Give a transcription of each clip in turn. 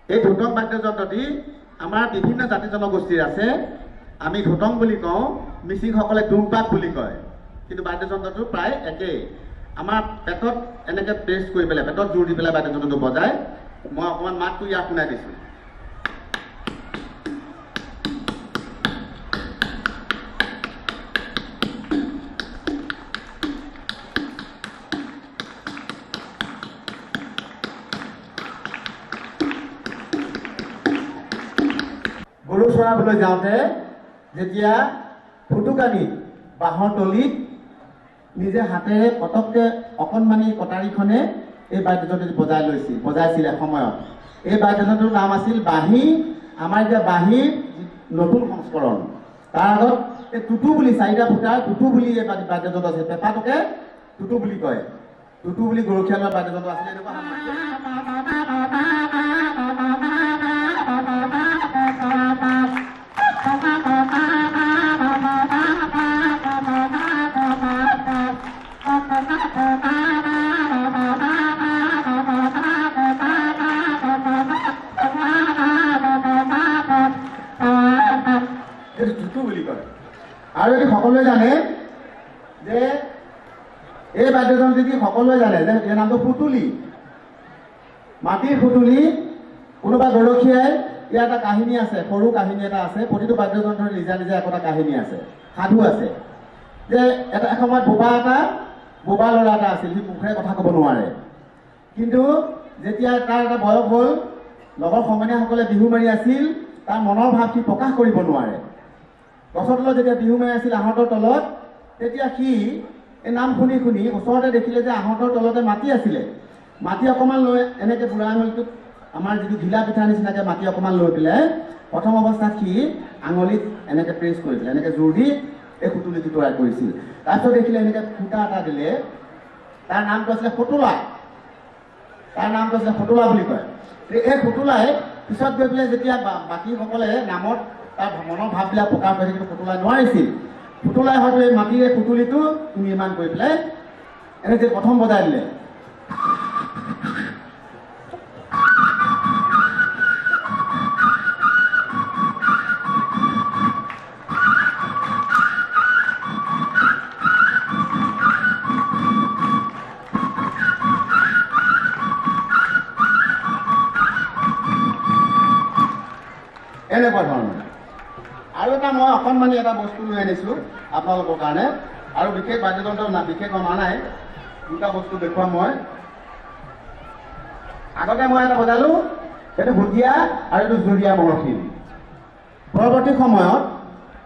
এই ঢোটং বাদ্যযন্ত্ৰটি আমাৰ বিভিন্ন জাতি জনগোষ্ঠীৰ আছে। আমি ঢোটং বুলি কওঁ, মিচিংসকলে ডুমপাক বুলি কয়, কিন্তু বাদ্যযন্ত্ৰটো প্ৰায় একেই। আমাৰ পেটত এনেকৈ প্ৰেছ কৰি পেলাই, পেটত জোৰ দি পেলাই বাদ্যযন্ত্ৰটো বজায়। মই অকণমান মাতটো ইয়াক শুনাই দিছোঁ। গৰু চৰাবলৈ যাওঁতে যেতিয়া ফুটুকানিত বাঁহৰ তলিত নিজে হাতেৰে পটককৈ অকণমানি কটাৰীখনে এই বাদ্যযন্ত্ৰটি বজাইছিল এসময়ত। এই বাদ্যযন্ত্ৰটোৰ নাম আছিল বাঁহী। আমাৰ এতিয়া বাঁহীৰ নতুন সংস্কৰণ। তাৰ আগত এই টুটু বুলি 4টা ফুটাৰ টুটু বুলি এই বাদ্যযন্ত্ৰ আছে। পেঁপাটোকে টুটু বুলি কয়। টুটু বুলি গৰখীয়া লোৱা বাদ্যযন্ত্ৰ আছিলে। এনেকুৱা আৰু এটি সকলোৱে জানে যে এই বাদ্যযন্ত্ৰটি সকলোৱে জানে যে ইয়াৰ নামটো সুতুলি। মাটিৰ সুতুলি। কোনোবা গৰখীয়াই ইয়াৰ এটা কাহিনী আছে, সৰু কাহিনী এটা আছে। প্ৰতিটো বাদ্যযন্ত্ৰৰ নিজা নিজা একোটা কাহিনী আছে, সাধু আছে। যে এটা এসময়ত বোবা ল'ৰা এটা আছিল, সি মুখেৰে কথা ক'ব নোৱাৰে। কিন্তু যেতিয়া তাৰ এটা বয়স হ'ল, লগৰ সমনীয়াসকলে বিহু মাৰি আছিল, তাৰ মনৰ ভাৱ সি প্ৰকাশ কৰিব নোৱাৰে। গছৰ তলত যেতিয়া বিহু মাৰি আছিল আহঁতৰ তলত, তেতিয়া সি এই নাম শুনি শুনি ওচৰতে দেখিলে যে আহঁতৰ তলতে মাটি আছিলে। মাটি অকণমান লৈ এনেকৈ বুঢ়া আঙুলিটোত আমাৰ যিটো ঘিলা পিঠাৰ নিচিনাকৈ মাটি অকণমান লৈ পেলাই প্ৰথম অৱস্থাত সি আঙুলিত এনেকৈ প্ৰেছ কৰি পেলাই এনেকৈ জোৰ দি এই সুতুলিটো তৈয়াৰ কৰিছিল। তাৰপিছত দেখিলে এনেকৈ ফুটা এটা দিলে। তাৰ নামটো আছিলে ফটোলা। বুলি কয়। এই ফটোলাই পিছত গৈ পেলাই যেতিয়া বাকীসকলে নামত তাৰ মনৰ ভাৱবিলাক প্ৰকাশ কৰি কিন্তু ফুতুলাই নোৱাৰিছিল। ফুতুলাই হয়তো এই মাটিৰে সুতুলিটো নিৰ্মাণ কৰি পেলাই এনেকৈ প্ৰথম বজাই দিলে। এনেকুৱা ধৰণৰ। আৰু এটা মই অকণমানি এটা বস্তু লৈ আনিছোঁ আপোনালোকৰ কাৰণে। আৰু বিশেষ বাদ্যযন্ত্ৰ বিশেষ অনা নাই, 2টা বস্তু দেখুৱাম মই। আগতে মই এটা বজালোঁ, সেইটো ভুটীয়া আৰু এইটো জুৰীয়া মহৰশিল। পৰৱৰ্তী সময়ত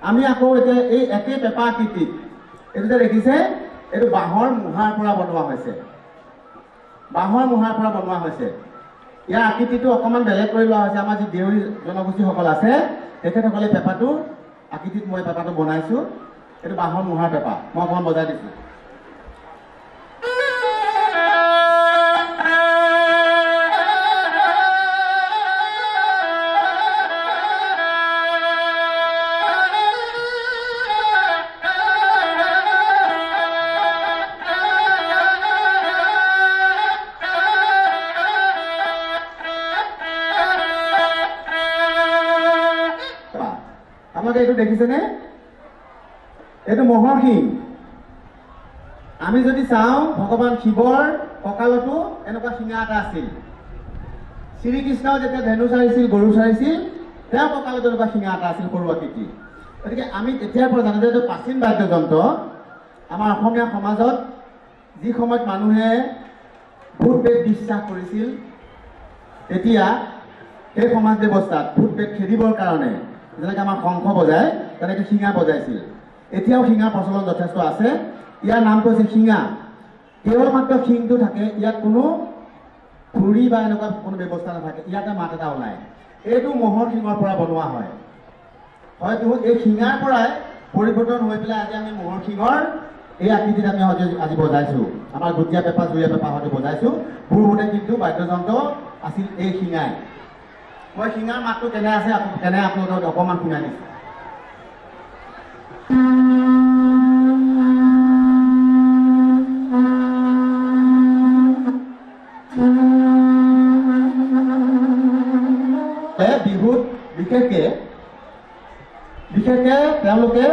আমি আকৌ এতিয়া এই একেই পেঁপা আকৃতিত, এইটো যে দেখিছে, এইটো বাঁহৰ মূঢ়াৰ পৰা বনোৱা হৈছে। ইয়াৰ আকৃতিটো অকণমান বেলেগ কৰি লোৱা হৈছে। আমাৰ যি দেউৰী জনগোষ্ঠীসকল আছে, তেখেতসকলে পেঁপাটো আকৃতিত মই পেঁপাটো বনাইছোঁ। এইটো বাঁহৰ মূঢ়াৰ পেঁপা। মই অকণমান বজাই দিছোঁ। আপোনালোকে এইটো দেখিছেনে? এইটো মহৰ শিং। আমি যদি চাওঁ, ভগৱান শিৱৰ কঁকালতো এনেকুৱা শিঙা এটা আছিল। শ্ৰীকৃষ্ণও যেতিয়া ধেনু চাৰিছিল, গৰু চাৰিছিল, তেওঁৰ কঁকালত এনেকুৱা শিঙা এটা আছিল, সৰু আকৃতি। গতিকে আমি তেতিয়াৰ পৰা জানো যে এইটো প্ৰাচীন বাদ্যযন্ত্ৰ। আমাৰ অসমীয়া সমাজত যি সময়ত মানুহে ভূত প্ৰেত বিশ্বাস কৰিছিল, তেতিয়া সেই সমাজ ব্যৱস্থাত ভূত প্ৰেত খেদিবৰ কাৰণে যেনেকৈ আমাৰ শংখ বজায়, তেনেকৈ শিঙা বজাইছিল। এতিয়াও শিঙাৰ প্ৰচলন যথেষ্ট আছে। ইয়াৰ নামটো হৈছে শিঙা। কেৱল মাত্ৰ শিংটো থাকে, ইয়াত কোনো খুৰি বা এনেকুৱা কোনো ব্যৱস্থা নাথাকে। ইয়াতে মাত এটা ওলায়। এইটো মহৰ শিঙৰ পৰা বনোৱা হয়। হয়তো এই শিঙাৰ পৰাই পৰিৱৰ্তন হৈ পেলাই আজি আমি মহৰ শিঙৰ এই আকৃতিত আমি আজি বজাইছোঁ। আমাৰ গুটীয়া পেঁপা, জুৰীয়া পেঁপা হয়তো বজাইছোঁ। পূৰ্বতে কিন্তু বাদ্যযন্ত্ৰ আছিল এই শিঙাই। মই শিঙাৰ মাতটো কেনে আছে আপোনালোকক অকণমান শুনাই দিছোঁ। বিহুত বিশেষকে তেওঁলোকে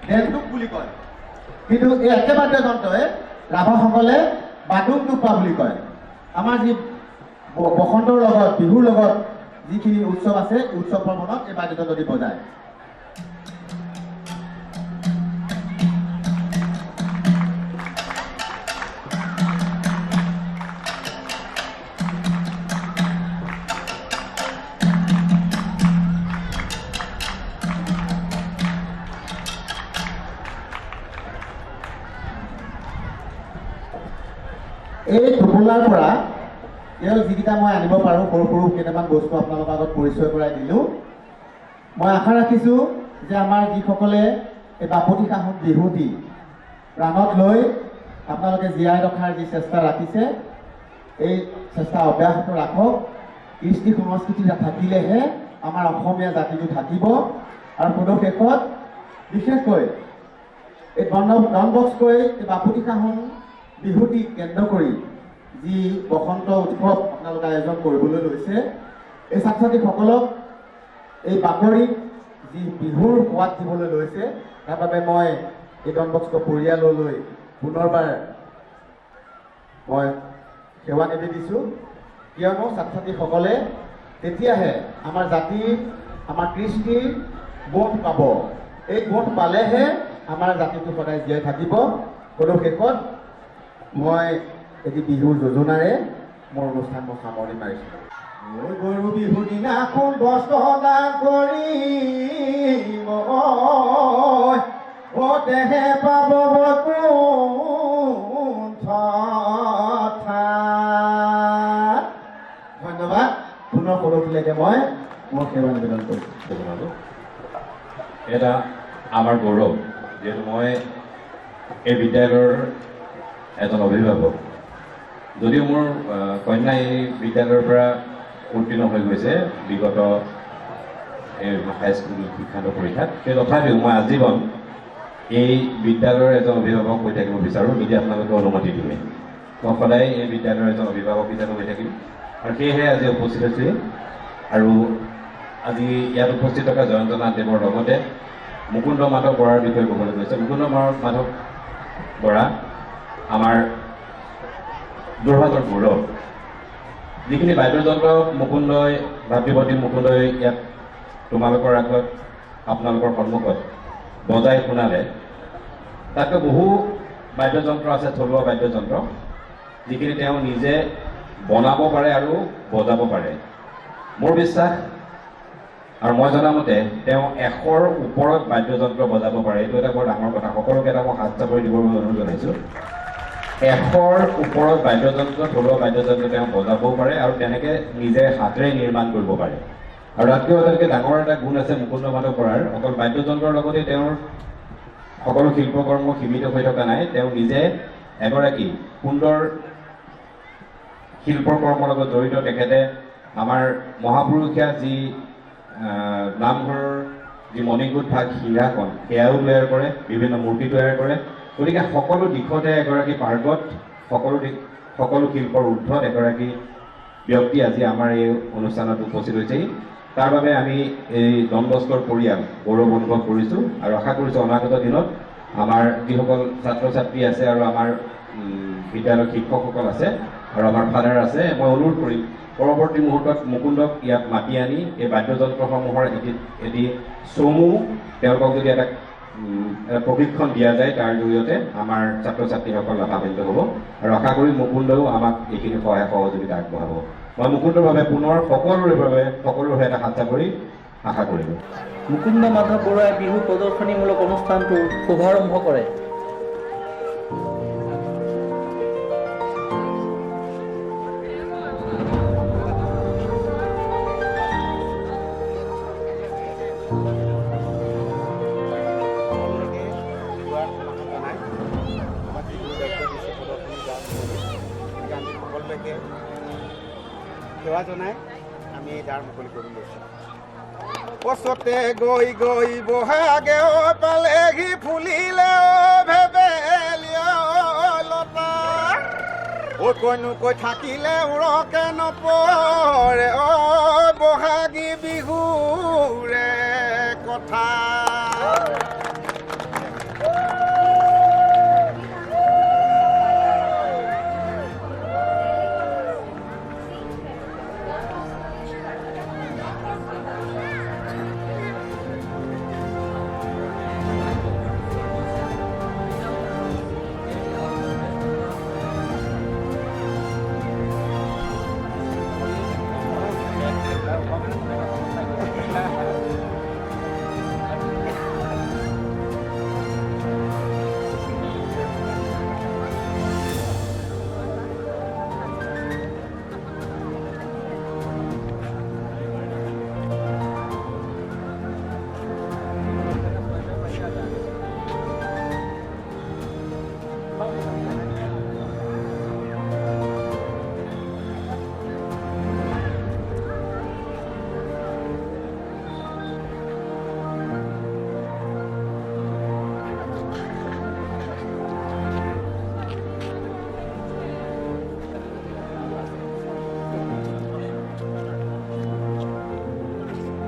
ডেংডুক বুলি কয়, কিন্তু এই একে বাদ্যযন্ত্ৰই ৰাভাসকলে বাদুং টোপা বুলি কয়। আমাৰ যি বসন্তৰ লগত বিহুৰ লগত যিখিনি উৎসৱ আছে উৎসৱ ভ্ৰমণত এই বাদ্যযন্ত্ৰটি বজায়। এই টোপোলাৰ পৰা যিকেইটা মই আনিব পাৰোঁ সৰু সৰু কেইটামান বস্তু আপোনালোকৰ আগত পৰিচয় কৰাই দিলোঁ। মই আশা ৰাখিছোঁ যে আমাৰ যিসকলে এই বাপতি সাহোন বিহুটি প্ৰাণত লৈ আপোনালোকে জীয়াই ৰখাৰ যি চেষ্টা ৰাখিছে এই চেষ্টা অব্যাহত ৰাখক। কৃষ্টি সংস্কৃতি থাকিলেহে আমাৰ অসমীয়া জাতিটো থাকিব। আৰু সদশেষত বিশেষকৈ এই ডনবস্কোই এই বাপতি সাহোন বিহুটিক কেন্দ্ৰ কৰি যি বসন্ত উৎসৱ আপোনালোকে আয়োজন কৰিবলৈ লৈছে, এই ছাত্ৰ ছাত্ৰীসকলক এই বাকৰিক যি বিহুৰ সোৱাদ দিবলৈ লৈছে তাৰ বাবে মই এই ডনবস্কো পৰিয়াললৈ পুনৰবাৰ মই সেৱা নিবেদিছোঁ। কিয়নো ছাত্ৰ ছাত্ৰীসকলে তেতিয়াহে আমাৰ জাতিৰ আমাৰ কৃষ্টিৰ গোট পাব। এই গোট পালেহে আমাৰ জাতিটো সদায় জীয়াই থাকিব। সদশেষত মই এটি বিহুৰ যোজনাৰে মোৰ অনুষ্ঠান মই সামৰণি মাৰিছোঁ। গৰু বিহুৰ দিনাখন বস্ত্ৰ দান কৰি তেহে পাব ধন্যবাদ। পুনৰ সদতিলৈকে মই মোৰ সেৱা নিবেদন কৰিছোঁ। এটা আমাৰ গৌৰৱ, যিহেতু মই এই বিদ্যালয়ৰ এজন অভিভাৱক। যদিও মোৰ কন্যা এই বিদ্যালয়ৰ পৰা উত্তীৰ্ণ হৈ গৈছে বিগত এই হাইস্কুল শিক্ষান্ত পৰীক্ষাত, সেই তথাপিও মই আজীৱন এই বিদ্যালয়ৰ এজন অভিভাৱক হৈ থাকিব বিচাৰোঁ, যদি আপোনালোকে অনুমতি দিয়ে। মই সদায় এই বিদ্যালয়ৰ এজন অভিভাৱক হিচাপে হৈ থাকিম। আৰু সেয়েহে আজি উপস্থিত হৈছোঁ। আৰু আজি ইয়াত উপস্থিত থকা জয়ন্ত নাথ দেৱৰ লগতে মুকুন্দ মাধৱ বৰাৰ বিষয়ে ক'বলৈ গৈছে। মুকুন্দ মাধৱ বৰা আমাৰ যোৰহাটৰ গৌৰৱ। যিখিনি বাদ্যযন্ত্ৰ মুকুন্দই ভাতৃপতি মুকুন্দই ইয়াত তোমালোকৰ আগত আপোনালোকৰ সন্মুখত বজাই শুনালে, তাতকৈ বহু বাদ্যযন্ত্ৰ আছে, থলুৱা বাদ্যযন্ত্ৰ, যিখিনি তেওঁ নিজে বনাব পাৰে আৰু বজাব পাৰে। মোৰ বিশ্বাস আৰু মই জনামতে তেওঁ 100ৰ ওপৰত বাদ্যযন্ত্ৰ বজাব পাৰে। এইটো এটা বৰ ডাঙৰ কথা। সকলোকে এটা মই হাত চাপৰি দিবৰ বাবে অনুৰোধ জনাইছোঁ। 100ৰ ওপৰত বাদ্যযন্ত্ৰ, থলুৱা বাদ্যযন্ত্ৰ তেওঁ বজাবও পাৰে আৰু তেনেকৈ নিজে হাতেৰে নিৰ্মাণ কৰিব পাৰে। আৰু তাতকৈ আটাইতকৈ ডাঙৰ এটা গুণ আছে মুকুন্দ মাধৱ বৰাৰ, অকল বাদ্যযন্ত্ৰৰ লগতে তেওঁৰ সকলো শিল্পকৰ্ম সীমিত হৈ থকা নাই। তেওঁ নিজে এগৰাকী সুন্দৰ শিল্পকৰ্মৰ লগত জড়িত। তেখেতে আমাৰ মহাপুৰুষীয়া যি নামঘৰৰ যি মণিকূট ভাগ সিংহাসন সেয়াও তৈয়াৰ কৰে, বিভিন্ন মূৰ্তি তৈয়াৰ কৰে। গতিকে সকলো দিশতে এগৰাকী পাৰ্গত, সকলো শিল্পৰ ঊৰ্ধত এগৰাকী ব্যক্তি আজি আমাৰ এই অনুষ্ঠানত উপস্থিত হৈছেহি। তাৰ বাবে আমি এই ডনবস্কোৰ পৰিয়াল গৌৰৱ অনুভৱ কৰিছোঁ আৰু আশা কৰিছোঁ অনাগত দিনত আমাৰ যিসকল ছাত্ৰ ছাত্ৰী আছে আৰু আমাৰ বিদ্যালয়ৰ শিক্ষকসকল আছে আৰু আমাৰ ফাদাৰ আছে, মই অনুৰোধ কৰিম পৰৱৰ্তী মুহূৰ্তত মুকুন্দক ইয়াত মাতি আনি এই বাদ্যযন্ত্ৰসমূহৰ এটি চমু তেওঁলোকক যদি এটা প্ৰশিক্ষণ দিয়া যায়, তাৰ জৰিয়তে আমাৰ ছাত্ৰ ছাত্ৰীসকল লাভান্বিত হ'ব। আৰু আশা কৰি মুকুন্দও আমাক এইখিনি সহায় সহযোগিতা আগবঢ়াব। মই মুকুন্দৰ বাবে পুনৰ সকলোৰে এটা হাত চাপৰি আশা কৰিলোঁ। মুকুন্দ মাধৱ বৰুৱাই বিহু প্ৰদৰ্শনীমূলক অনুষ্ঠানটোৰ শুভাৰম্ভ কৰে। সেৱা জনাই আমি দ্বাৰ মুকলি কৰি লৈছোঁ। পছতে গৈ গৈ বহাগে পালেহি ফুলিলে ভেবেলিয়া লতা, কৈনো কৈ থাকিলে উৰকে নপৰে বহাগী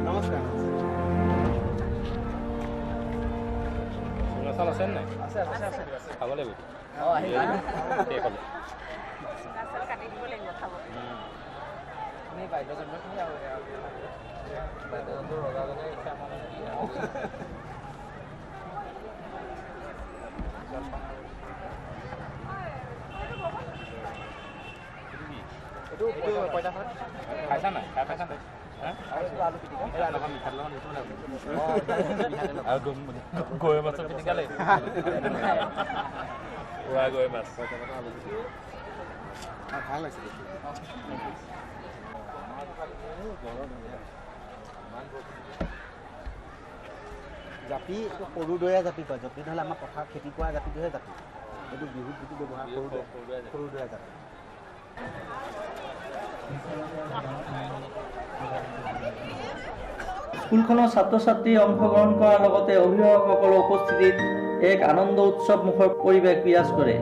নমস্কাৰ। চাল আছে নাই? খাব লাগিব। ঠিক আছে। খাইছা নাই? খাই পাইছা নাই? আৰু গৈ মাছৰ পিটিকা লাগিব। গৈ মাছ ভাল লাগিছে। জাপি এইটো সৰু দৈয়া জাপি কয়। জাপি নহ'লে আমাৰ পথাৰত খেতি কৰা জাপিটোহে জাপি। এইটো বিহুত যিটো ব্যৱহাৰ সৰু দৈয়া জাপি। স্কুলখনৰ ছাত্ৰ ছাত্ৰী অংশগ্ৰহণ কৰাৰ লগতে অভিভাৱকসকলৰ উপস্থিতিত এক আনন্দ উৎসৱমুখৰ পৰিৱেশ বিৰাজ কৰে।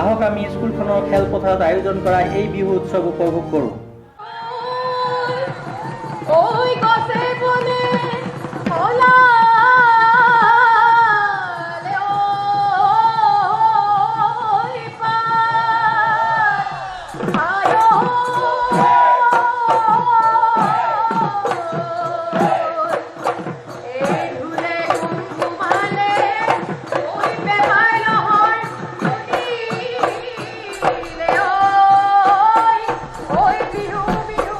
আহক আমি স্কুলখনৰ খেলপথাৰত আয়োজন কৰা এই বিহু উৎসৱ উপভোগ কৰোঁ। ওই গছে বনে ওলালে ওই পার আয়ো এই ধুলে ঘুমালে ওই বেহাই নহর শুনিলে ওই বিহু বিহু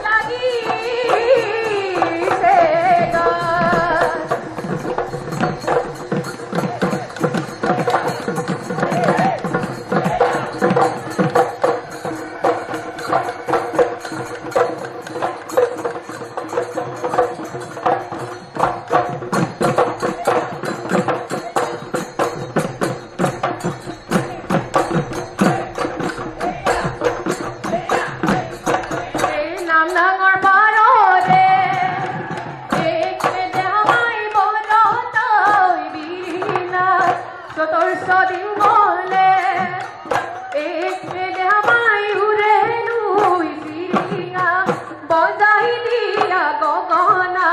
লাগিছে গান। এই নাম ডাঙৰ পাৰৰে দেহাই বলত বিৰিণা চতুৰ্শ দিন গলে দেহাই উৰে নুই চিৰিঙা বজাই দিয়া গগনা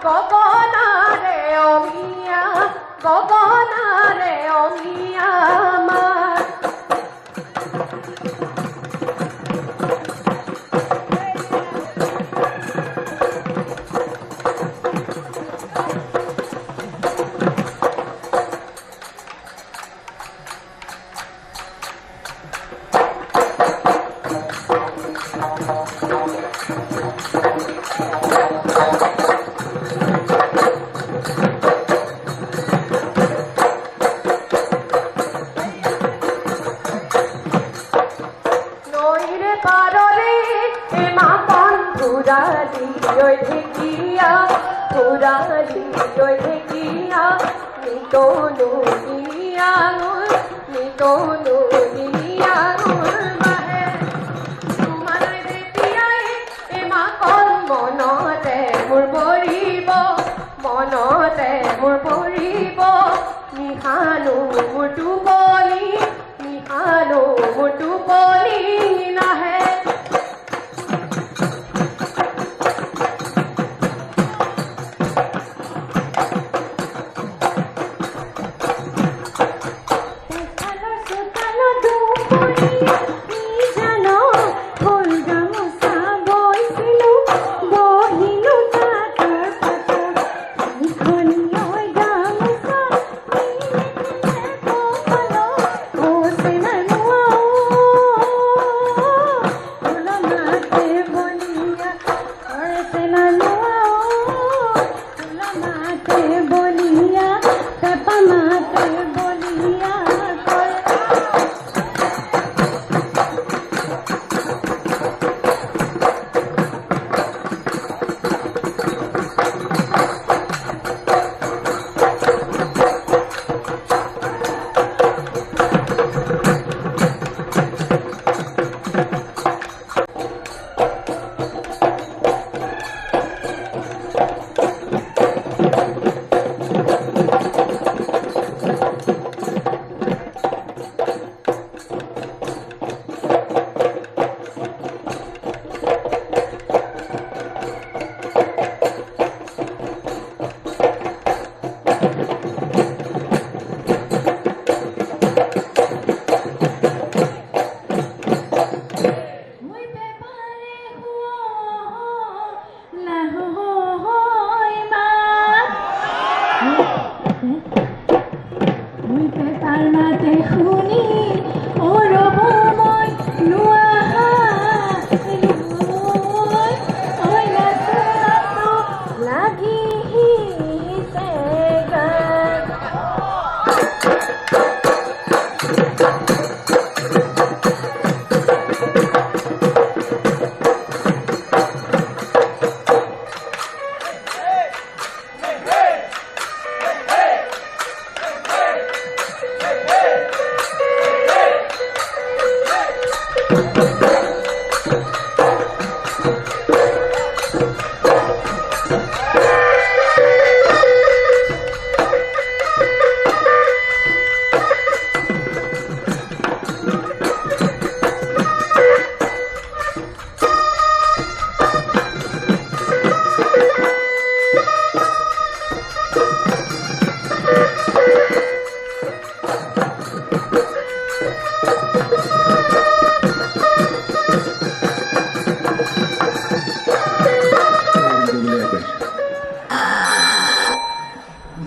গগনাৰে অমিয়া গগনাৰে অমিয়া মাৰ। নইরে পাররে এমা বন্ধুরালি ওই ঢেকিয়া পুরালি ওই ঢেকিয়া নিতো নুনিয়া নিতো নুনিয়া বাহে তোমারে দেখিয়াই এমা কল মনতে মোৰ পৰিব মনতে মোৰ পৰিব নিহানো মোৰ টোপনি নিহানো মোৰ টোপনি নাহে। চোতালৰ দুপৰি জানো ফুল গামোচা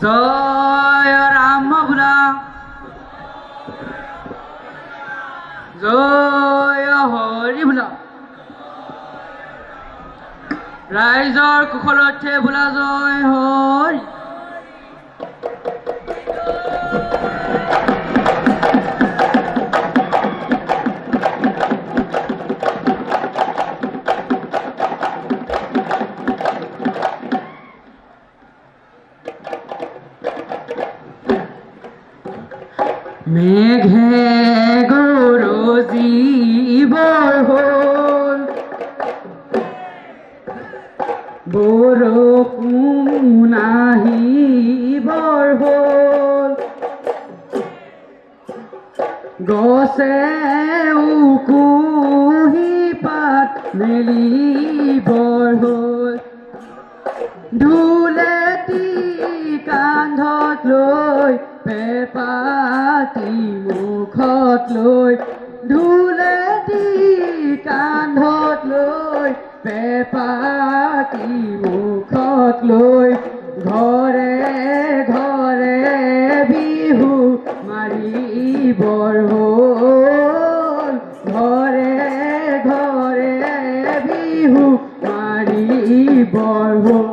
জয় ৰাম ভোলা জয় হৰি ভোলা ৰাইজৰ কুশলতে ভোলা জয় হৰি মেঘে গৰজি বৰ হ'ল বৰষুণ আহিবৰ হ'ল গছে উকুহি পাত মেলিবৰ হ'ল ঢোলেটি কান্ধত লৈ পেপাতি মুখত লৈ ঢোলেটি কান্ধত লৈ পেপাতি মুখত লৈ ঘৰে ঘৰে বিহু মাৰিবৰ হ'ল ঘৰে ঘৰে বিহু মাৰিবৰ হ'ল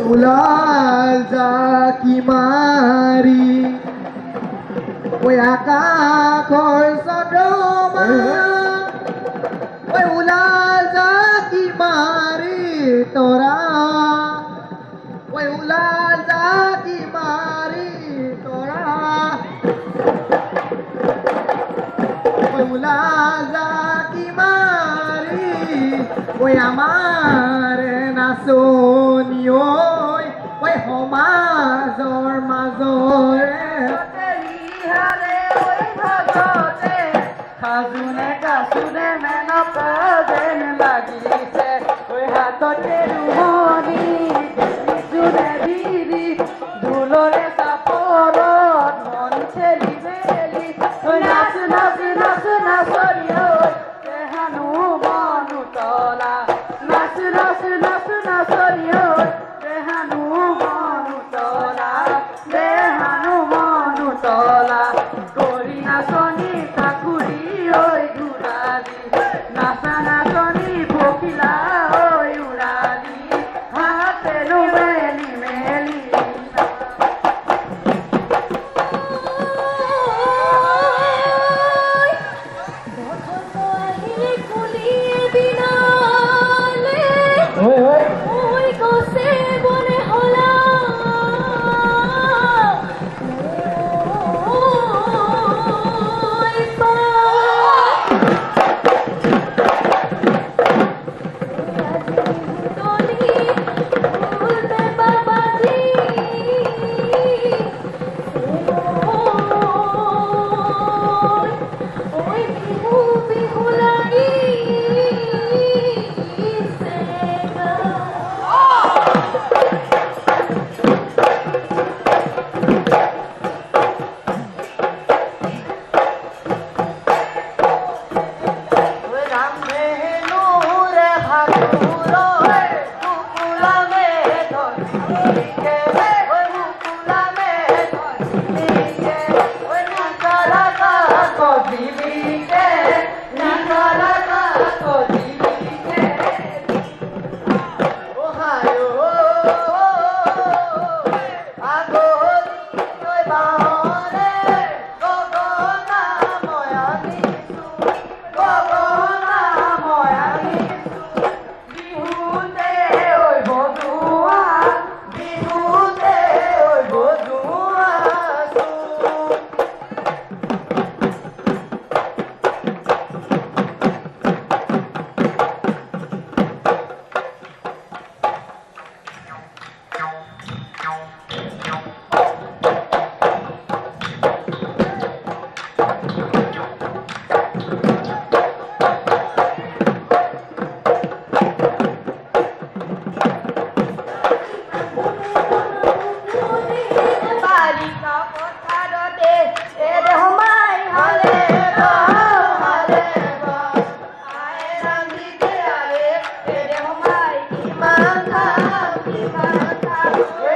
ওলাল জাকি মাৰি ঐ আকাশৰ চন্দ্ৰমা ঐ ওলাল জাকি মাৰি তৰা ঐ ওলাল জাকি মাৰি তৰা ঐ ওলাল জাকি মাৰি ঐ আমাৰ নাচনি ঐ সমাজৰ মাজৰে সাজুনে কাচুনে মেনকা যেন লাগিছে ঐ হাততে ৰুমনি জোনে দিদি ঢোলৰে চাপৰত মন চেলি মেলি ঐ নাচ নাচ নাচ নাচনি ঐ দেহানো মন উতলা নাচ নাচ নাচ নাচনি ঐ দেহানো মন উতলা দেহানো মন উতলা কৰি নাচনি চাকুৰি ঐ ঘূৰালি নাচা নাচনি পখিলা ঐ উৰালি হাতেৰো মেলি মেলি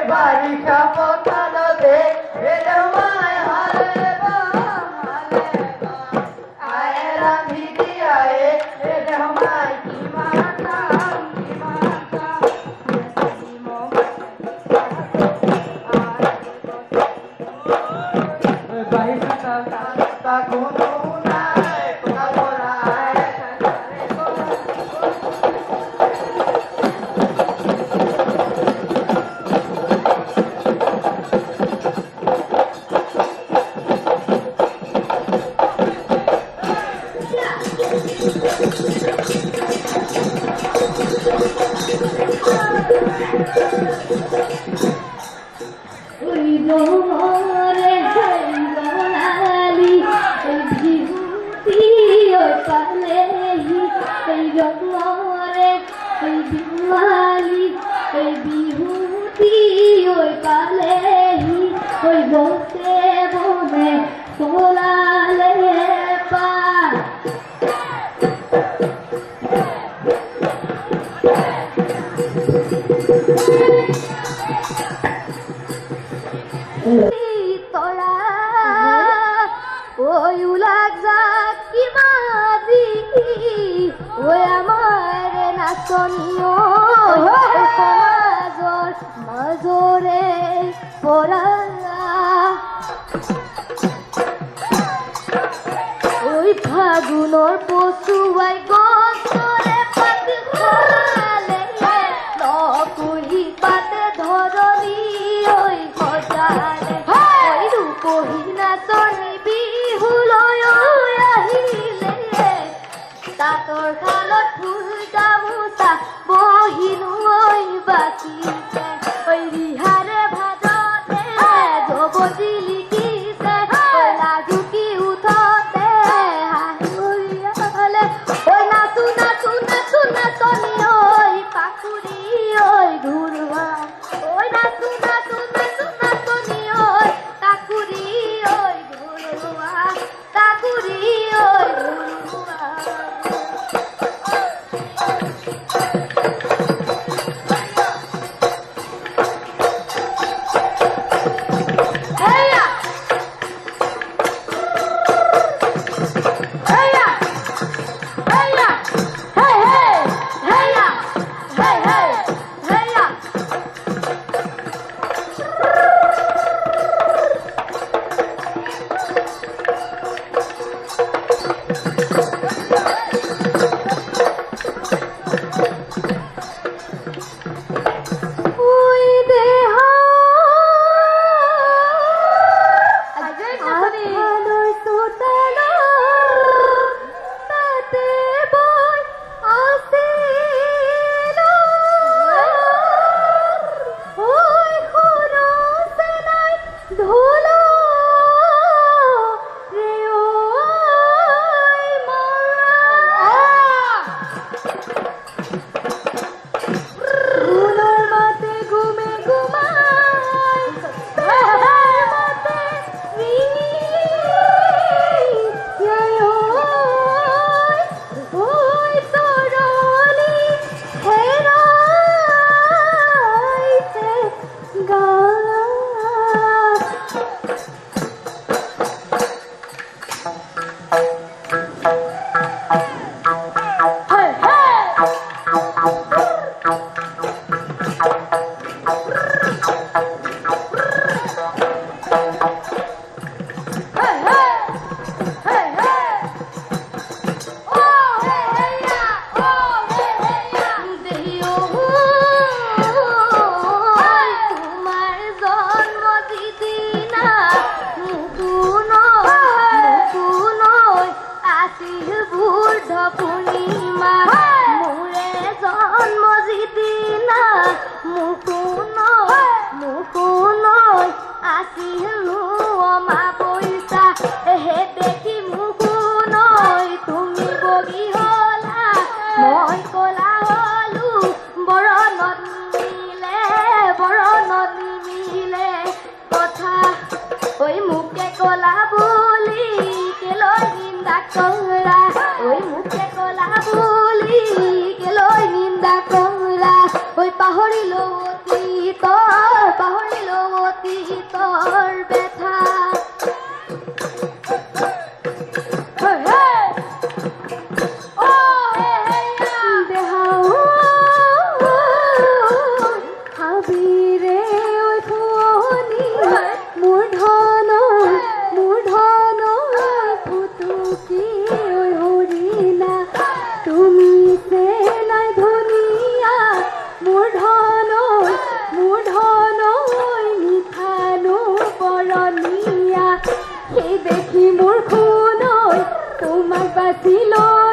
বাৰিষা পথাৰতে মাই হালে আয়ে ৰান্ধি দিয়ায়ে মাই কিমান কাম বাৰিষা কোনো নাই টকা ভৰাই তৰা ঐ ওলাক যাক কিমাদি ঐ আমাৰ নাচনী সমাজৰ মাজৰে পৰা ঐ ফাগুনৰ পচুৱাই গছৰে পাত খৰালে নকুৰি পাতে ধৰণী ঐ সজালে ৰূপহী নাচনী বিহুলৈ আহিলে তাঁতৰ শালত ফুল গামোচা বহিনো ঐ বাচিছে ঐ ৰিহাৰে ভাদতে যুৱতী লিখিছে লাজুকি উঠতে হাঁহিয়ালে ঐ নাচো নাচো নাচো নাচনী ঐ পাখুৰি ঐ ঘূৰোৱা ঐ নাচো নাচো নাচো নাচনী ঐ তাকুৰি ঐ ঘূৰোৱা তাকুৰি ঐ ঘূৰোৱা Hoy পাহৰিল অতীতৰ ব্যথা হাবিৰে ফুৱনি মোৰ ধন ফুটুকি হৰিণা তুমি চেলাই ধুনীয়া মোৰ ধন মিঠানো বৰণীয়া সেই দেখি মোৰ খুনৈ তোমাক বাছি লৈ